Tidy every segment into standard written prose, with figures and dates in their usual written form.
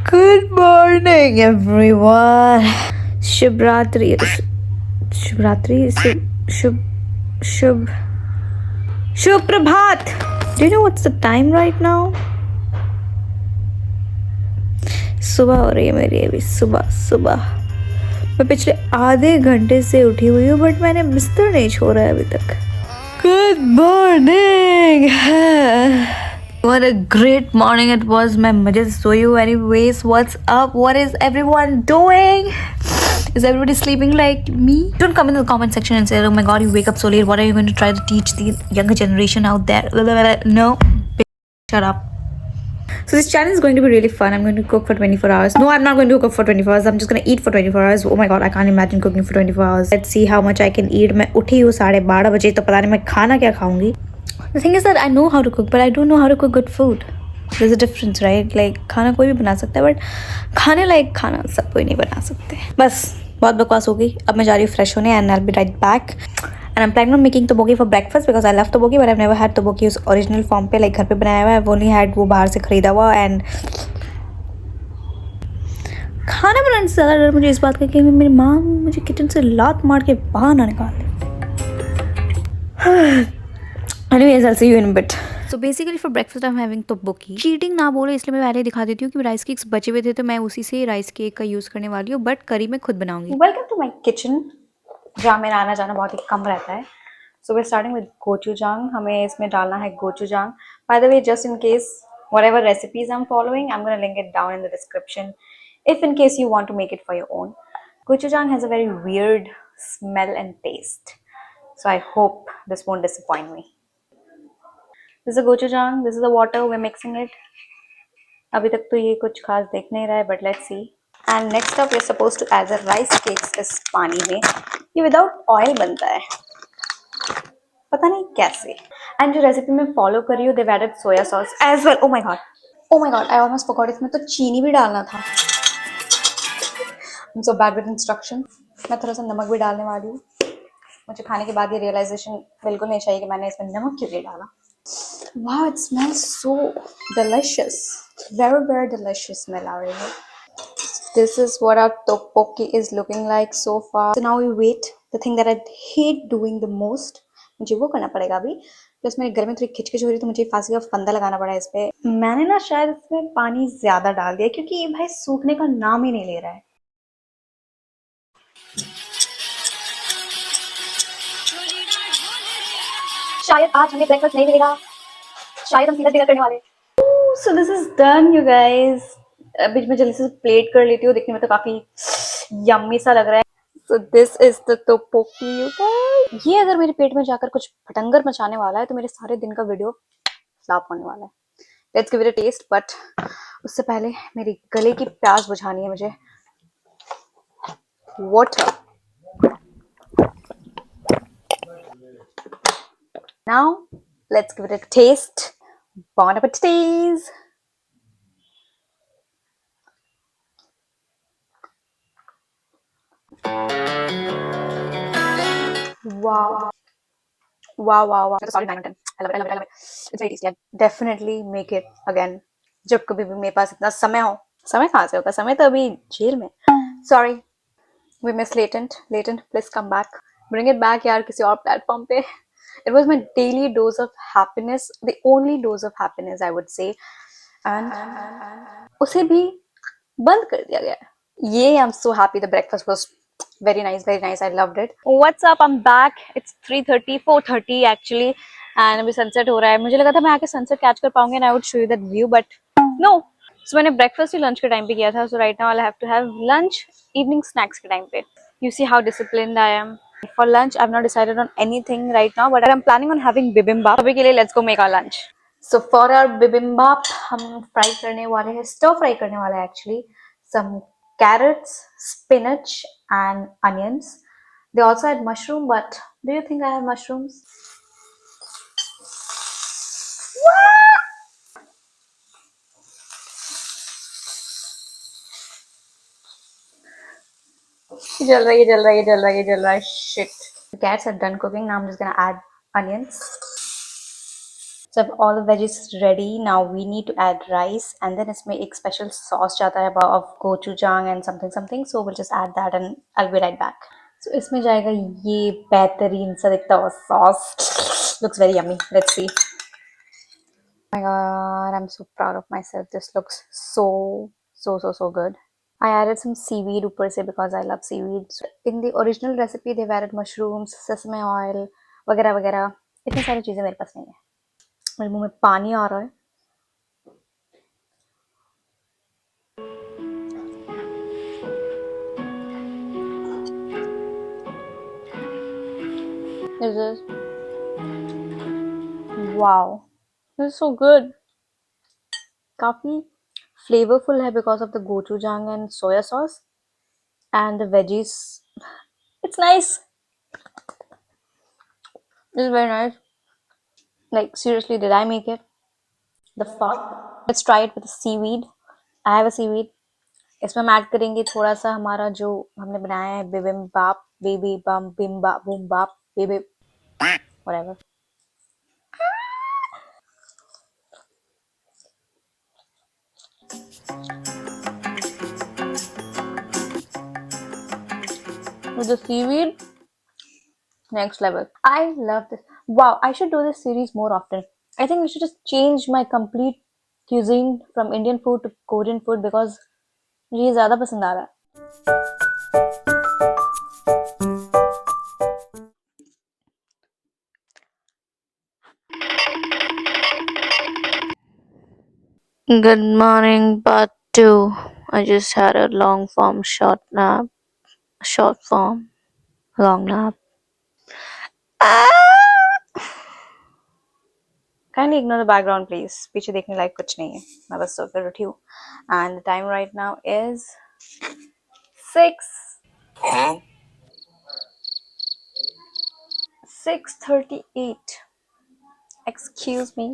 Good morning, everyone. Shubhratri. Shubhratri. Shub. Shub. Shubh Prabhat. Do you know what's the time right now? सुबह हो रही है मेरी अभी सुबह सुबह. मैं पिछले आधे घंटे से उठी हुई हूँ बट मैंने बिस्तर नहीं छोड़ा है अभी तक. Good morning. What a great morning it was. मैं मजे से सोई हूँ. Anyways, what's up? What is everyone doing? Is everybody sleeping like me? Don't come in the comment section and say, oh my god, you wake up so late. What are you going to try to teach the younger generation out there? No. Shut up. So this challenge is going to be really fun. I'm going to cook for 24 hours. No, I'm not going to cook for 24 hours. I'm just going to eat for 24 hours. Oh my god, I can't imagine cooking for 24 hours. Let's see how much I can eat. मैं उठी हूँ 12:30 बजे तो पता नहीं मैं खाना क्या खाऊंगी. The thing is that I know how to cook, but I don't know how to cook good food. There's a difference, right? Like खाना कोई भी बना सकता है, but खाने लायक खाना सब कोई नहीं बना सकते. बस बहुत बकवास हो गई. अब मैं जा रही हूँ फ्रेश होने and I'll be right back. And I'm planning on making tteokbokki for breakfast because I love tteokbokki, but I've never had tteokbokki उस original form पे, like घर पे बनाया हुआ. I've only had वो बाहर से खरीदा हुआ. And खाना बनाने से ज़्यादा डर मुझे इस बात का कि मेरी माँ मुझे किचन से लात मार के बाहर ना निकाल दे. Anyways, I'll see you in a bit. So basically for breakfast I'm having tteokbokki. Cheating ना बोले इसलिए मैं पहले दिखा देती हूँ कि राइस केक्स बचे हुए थे तो मैं उसी से राइस केक का यूज़ करने वाली हूँ, बट करी मैं खुद बनाऊंगी. वेलकम टू माई किचन जहाँ मेरा आना जाना बहुत ही कम रहता है. So we're starting with gochujang. हमें इसमें डालना है gochujang. By the way, just in case whatever recipes I'm following, I'm gonna link it down in the description. If in case you want to make it for your own. Gochujang has a very weird smell and taste. So I hope this won't disappoint me. This is the gochujang. This is the water. We're mixing it. अभी तक तो ये कुछ खास दिख नहीं रहा है, but let's see. And next up, we're supposed to add the rice cakes इस पानी में. ये without oil बनता है. पता नहीं कैसे. And जो रेसिपी में फॉलो कर रही हूँ, they've added soya sauce as well. Oh my god. Oh my god. I almost forgot. इसमें तो चीनी भी डालना था. I'm so bad with instructions. मैं थोड़ा सा नमक भी डालने वाली हूँ. मुझे खाने के बाद ये रियलाइजेशन बिल्कुल नहीं चाहिए कि मैंने इसमें नमक क्यों नहीं डाला. Wow, it smells so delicious. Very, very delicious smell आ रही है. This is what our tteokbokki is looking like so far. So now we wait. The thing that I hate doing the most, मुझे वो करना पड़ेगा अभी. Plus मेरे घर में थोड़ी खिचखिच हो रही तो मुझे फांसी का फंदा लगाना पड़ा इस पे. मैंने ना शायद इसमें पानी ज्यादा डाल दिया क्योंकि ये भाई सूखने का नाम ही नहीं ले रहा है. शायद आज हमें ब्रेकफास्ट नहीं मिलेगा. शायद हम सीधा डिनर करने वाले. So this is done, you guys. अभी मैं जल्दी से प्लेट कर लेती हूँ. देखने में तो काफी यम्मी सा लग रहा है. So this is the tteokbokki, you guys. ये अगर मेरे पेट में जाकर कुछ भटंगर मचाने वाला है तो मेरे सारे दिन का वीडियो फ्लॉप होने वाला है. Let's give it a taste, but उससे पहले मेरी गले की प्यास बुझानी है मुझे. Water. Now let's give it a taste. Bon appetit. Wow. Wow. That's a solid 9 on 10. I love it. It's very tasty. I definitely make it again. जब कभी भी मेरे पास इतना समय हो. समय कहाँ से होगा? समय तो अभी जेल में. Sorry. We miss Latent. Latent, please come back. Bring it back यार किसी और प्लेटफॉर्म पे. It was my daily dose of happiness. The only dose of happiness I would say. And उसे भी बंद कर दिया गया. ये I'm so happy the breakfast was very nice. I loved it. What's up? I'm back. It's 3:30, 4:30 actually. And अभी sunset हो रहा है. मुझे लगा था मैं आके sunset catch कर पाऊंगी and I would show you that view, but no. So मैंने breakfast ही lunch के time पे किया था. So right now I'll have to have lunch, evening snacks के time पे. You see how disciplined I am. For lunch, I've not decided on anything right now, but I'm planning on having bibimbap. अभी के लिए let's go make our lunch. So for our bibimbap, हम fry करने वाले हैं, stir fry करने वाले हैं actually. Some carrots, spinach, and onions. They also had mushroom, but do you think I have mushrooms? जल रहा है. Shit. The carrots are done cooking. Now I'm just gonna add onions. So if all the veggies ready, now we need to add rice, and then इसमें एक special sauce जाता है of gochujang and something something. So we'll just add that and I'll be right back. So इसमें जाएगा ये बेहतरीन सा दिखता हुआ sauce. Looks very yummy. Let's see. Oh my god, I'm so proud of myself. This looks so good. I added some seaweed ऊपर से because I love seaweed. So in the original recipe, they've added mushrooms, sesame oil, वगैरह वगैरह. इतनी सारी चीजें मेरे पास नहीं है. मेरे मुंह में पानी आ रहा है. This is wow. This is so good. काफी flavorful है because of the gochujang and soya sauce and the veggies. It's nice. This is very nice. Like seriously, did I make it? The fuck? Let's try it with the seaweed. I have a seaweed. इसमें हम add करेंगे थोड़ा सा हमारा जो हमने बनाया है बिबिम्बाप बेबी बम बिम्बा बूम बाप baby whatever. With the seaweed, next level. I love this. Wow, I should do this series more often. I think I should just change my complete cuisine from Indian food to Korean food because मुझे ये ज़्यादा पसंद आ रहा है. Good morning, part 2. I just had a long form short nap. Short form, long nap. Kindly ignore the background, please. पीछे देखने लायक कुछ नहीं है. मैं बस सोकर उठी हूँ. And the time right now is 6:38. Excuse me.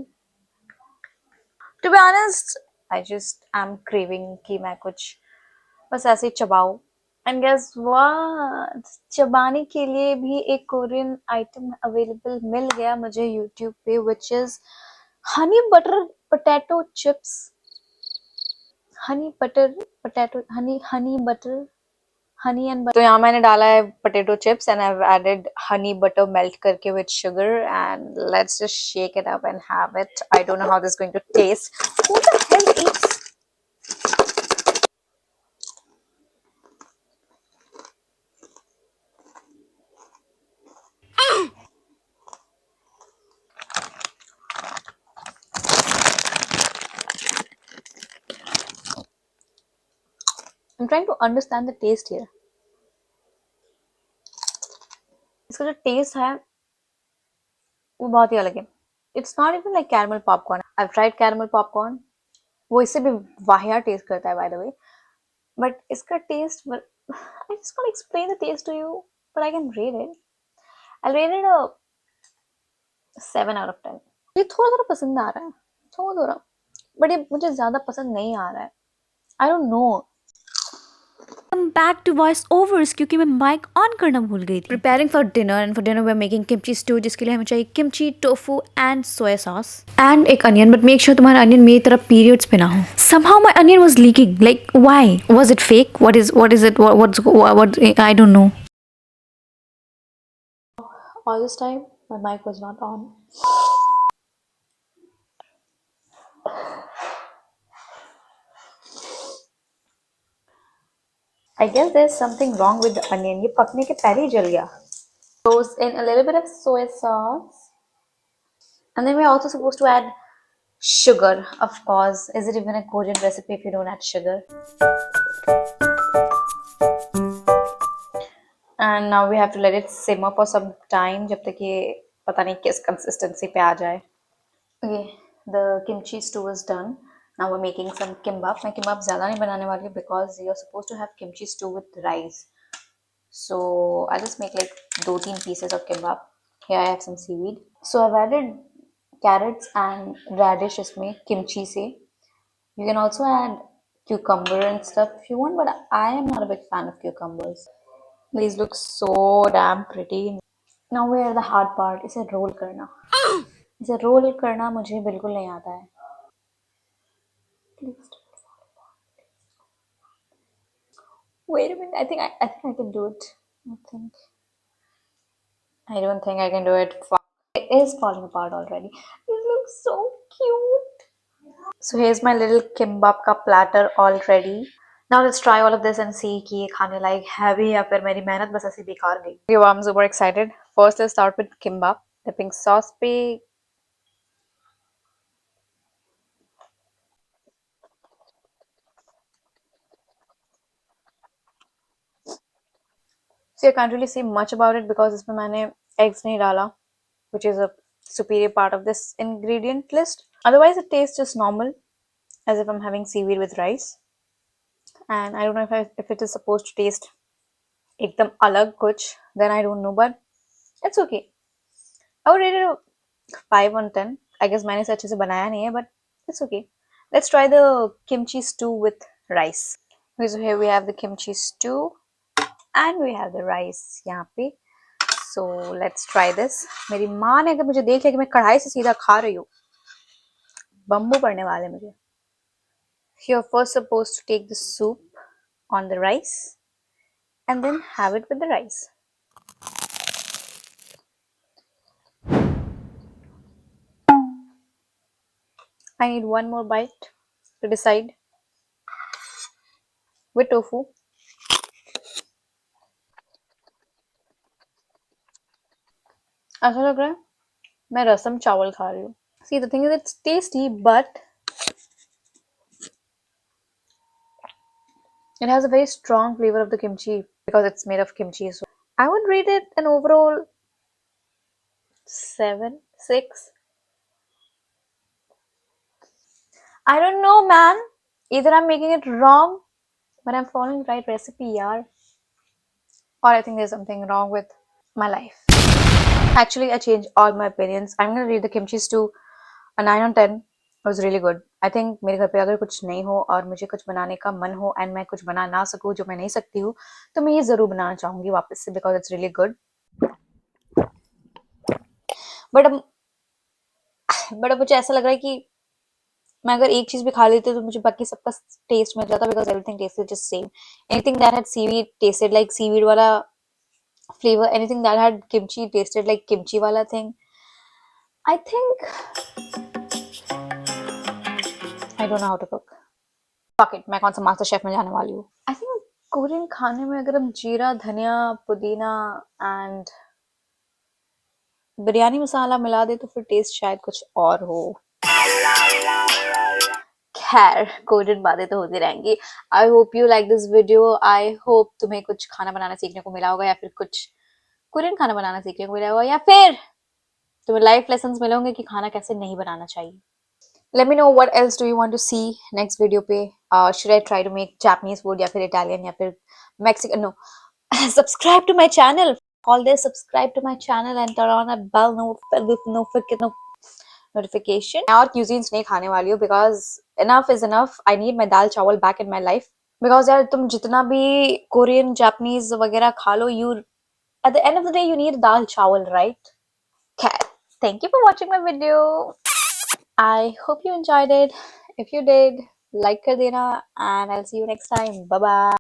To be honest, I just am craving कि मैं कुछ बस ऐसे ही चबाऊं. And guess what? चबाने के लिए भी एक कोरियन आइटम अवेलेबल मिल गया मुझे YouTube पे, which is honey butter potato chips. Honey butter potato honey butter honey and butter. तो यहाँ मैंने डाला है potato chips and I've added honey butter melt करके with sugar and let's just shake it up and have it. I don't know how this is going to taste. Who the hell eats? I'm trying to understand the taste here. इसका जो taste है वो बहुत ही अलग है. It's not even like caramel popcorn. I've tried caramel popcorn. वो इससे भी वाहियात taste करता है by the way. But इसका taste, I just can't explain the taste to you, but I can rate it. I'll rate it a 7 out of 10. ये थोड़ा थोड़ा पसंद आ रहा है, थोड़ा थोड़ा, but ये मुझे ज़्यादा पसंद नहीं आ रहा है. I don't know. Come back to voice overs क्योंकि मैं mic on करना भूल गई थी. Preparing for dinner and for dinner we're making kimchi stew जिसके लिए हमें चाहिए kimchi, tofu and soy sauce. And एक onion, but make sure तुम्हारा onion मेरी तरफ periods पे ना हो. Somehow my onion was leaking. Like why? Was it fake? What is it? What I don't know. All this time my mic was not on. I guess there's something wrong with the onion. ये पकने के पहले ही जल गया. Goes in a little bit of soy sauce. And then we're also supposed to add sugar, of course. Is it even a Korean recipe if you don't add sugar? And now we have to let it simmer for some time जब तक ये पता नहीं किस consistency पे आ जाए. Okay, the kimchi stew is done. Now we're making some kimbap. मैं kimbap ज़्यादा नहीं बनाने वाली because you're supposed to have kimchi stew with rice. So I'll just make like 2-3 pieces of kimbap. Here I have some seaweed. So I've added carrots and radish इसमें kimchi से. You can also add cucumber and stuff if you want, but I am not a big fan of cucumbers. These look so damn pretty. Now we're at the hard part. इसे roll करना. इसे role करना मुझे बिल्कुल नहीं आता है. Please. Wait a minute. I think I can do it. I think. I don't think I can do it. Fuck. It is falling apart already. It looks so cute. So here's my little kimbap ka platter all ready. Now let's try all of this and see कि ये खाने लायक है भी या फिर मेरी मेहनत बस ऐसी बेकार गई. Yo, I'm super excited. First let's start with kimbap. Dipping sauce पे. So I can't really say much about it because इसमें मैंने eggs नहीं डाला, which is a superior part of this ingredient list. Otherwise it tastes just normal, as if I'm having seaweed with rice. And I don't know if it is supposed to taste एकदम अलग कुछ, then I don't know, but it's okay. I would rate it a 5 on 10. I guess मैंने इसे अच्छे से बनाया नहीं है, but it's okay. Let's try the kimchi stew with rice. Okay, so here we have the kimchi stew and we have the rice यहाँ पे. So let's try this. मेरी माँ ने अगर मुझे देख लिया कि मैं कढ़ाई से सीधा खा रही हूँ, बम्बू पड़ने वाले मुझे. You're first supposed to take the soup on the rice and then have it with the rice. I need one more bite to decide. With tofu. ऐसा लग रहा है मैं रसम चावल खा रही हूँ. See, the thing is, it's tasty, but it has a very strong flavor of the kimchi because it's made of kimchi. So I would rate it an overall 7, 6. I don't know, man. Either I'm making it wrong, but I'm following the right recipe, yaar. Or I think there's something wrong with my life. Actually, I changed all my opinions. I'm gonna rate the kimchi stew a 9 on 10. It was really good. I think मेरे घर पे अगर कुछ नहीं हो और मुझे कुछ बनाने का मन हो एंड मैं कुछ बना ना सकूं जो मैं नहीं सकती हूँ, तो मैं ये जरूर बनाना चाहूंगी वापस से because it's really good. But अब मुझे ऐसा लग रहा है कि मैं अगर एक चीज भी खा लेती तो मुझे बाकी सबका टेस्ट मिल जाता because everything tested just same. Anything that had seaweed tested like seaweed वाला flavor. Anything that had kimchi tasted like kimchi wala thing. I think I don't know how to cook. Fuck it, मैं कौन सा master chef में जाने वाली हूँ. I think Korean खाने में अगर हम जीरा, धनिया, पुदीना एंड बिरयानी मसाला मिला दे तो फिर टेस्ट शायद कुछ और हो. खैर, कोरियन बातें तो होती रहेंगी. I hope you like this video. I hope तुम्हें कुछ खाना बनाना सीखने को मिला होगा या फिर कुछ कोरियन खाना बनाना सीखने को मिला होगा या फिर तुम्हें लाइफ लेसन्स मिले होंगे कि खाना कैसे नहीं बनाना चाहिए. Let me know what else do you want to see next video पे. Should I try to make Japanese food या फिर Italian या फिर Mexican? No. Subscribe to my channel. All this, subscribe to my channel and turn on that bell notification. मैं और cuisines नहीं खाने वाली हूँ because enough is enough. I need my दाल चावल back in my life. Because यार तुम जितना भी Korean, Japanese वगैरह खा लो, you at the end of the day you need दाल चावल, right? Okay. Thank you for watching my video. I hope you enjoyed it. If you did, like कर देना and I'll see you next time. Bye bye.